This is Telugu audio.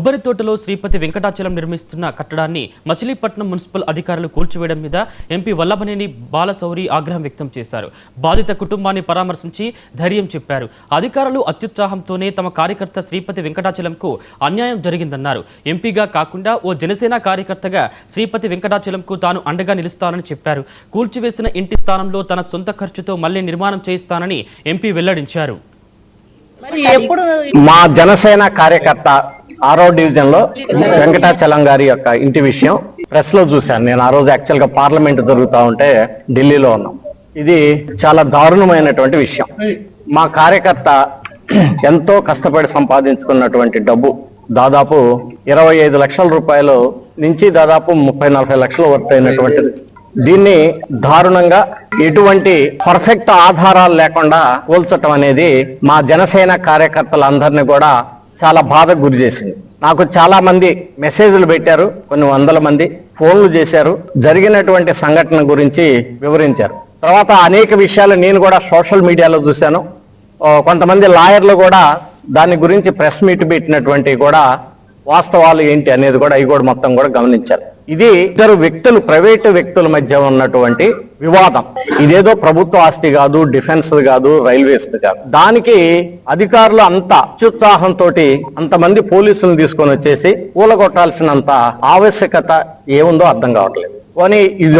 కొబ్బరి తోటలో శ్రీపతి వెంకటాచలం నిర్మిస్తున్న కట్టడాన్ని మచిలీపట్నం మున్సిపల్ అధికారులు కూల్చివేయడం మీద ఎంపీ వల్లభనేని బాలశౌరి ఆగ్రహం వ్యక్తం చేశారు. బాధిత కుటుంబాన్ని పరామర్శించి ధైర్యం చెప్పారు. అధికారులు అత్యుత్సాహంతోనే తమ కార్యకర్త శ్రీపతి వెంకటాచలంకు అన్యాయం జరిగిందన్నారు. ఎంపీగా కాకుండా ఓ జనసేన కార్యకర్తగా శ్రీపతి వెంకటాచలంకు తాను అండగా నిలుస్తానని చెప్పారు. కూల్చివేసిన ఇంటి స్థానంలో తన సొంత ఖర్చుతో మళ్లీ నిర్మాణం చేయిస్తానని ఎంపీ వెల్లడించారు. మా జనసేన కార్యకర్త 6వ డివిజన్ లో వెంకటాచలం గారి యొక్క ఇంటి విషయం ప్రెస్ లో చూశాను. నేను ఆ రోజు యాక్చువల్ గా పార్లమెంట్ జరుగుతా ఉంటే ఢిల్లీలో ఉన్నాం. ఇది చాలా దారుణమైనటువంటి విషయం. మా కార్యకర్త ఎంతో కష్టపడి సంపాదించుకున్నటువంటి డబ్బు దాదాపు 25 లక్షల రూపాయలు నుంచి దాదాపు 30-40 లక్షల వరకు అయినటువంటిది. దీన్ని దారుణంగా ఎటువంటి పర్ఫెక్ట్ ఆధారాలు లేకుండా కూల్చటం అనేది మా జనసేన కార్యకర్తలందరినీ కూడా చాలా బాధకు గురి చేసింది. నాకు చాలా మంది మెసేజ్లు పెట్టారు, కొన్ని వందల మంది ఫోన్లు చేశారు, జరిగినటువంటి సంఘటన గురించి వివరించారు. తర్వాత అనేక విషయాలు నేను కూడా సోషల్ మీడియాలో చూశాను. కొంతమంది లాయర్లు కూడా దాని గురించి ప్రెస్ మీట్ పెట్టినటువంటి కూడా వాస్తవాలు ఏంటి అనేది కూడా అవి కూడా మొత్తం కూడా గమనించారు. ఇది ఇద్దరు వ్యక్తులు, ప్రైవేటు వ్యక్తుల మధ్య ఉన్నటువంటి వివాదం. ఇదేదో ప్రభుత్వ ఆస్తి కాదు, డిఫెన్స్ కాదు, రైల్వేస్ కాదు. దానికి అధికారులు అంత అత్యుత్సాహంతో అంతమంది పోలీసులను తీసుకొని వచ్చేసి కూలగొట్టాల్సినంత ఆవశ్యకత ఏముందో అర్థం కావట్లేదు. కానీ ఇది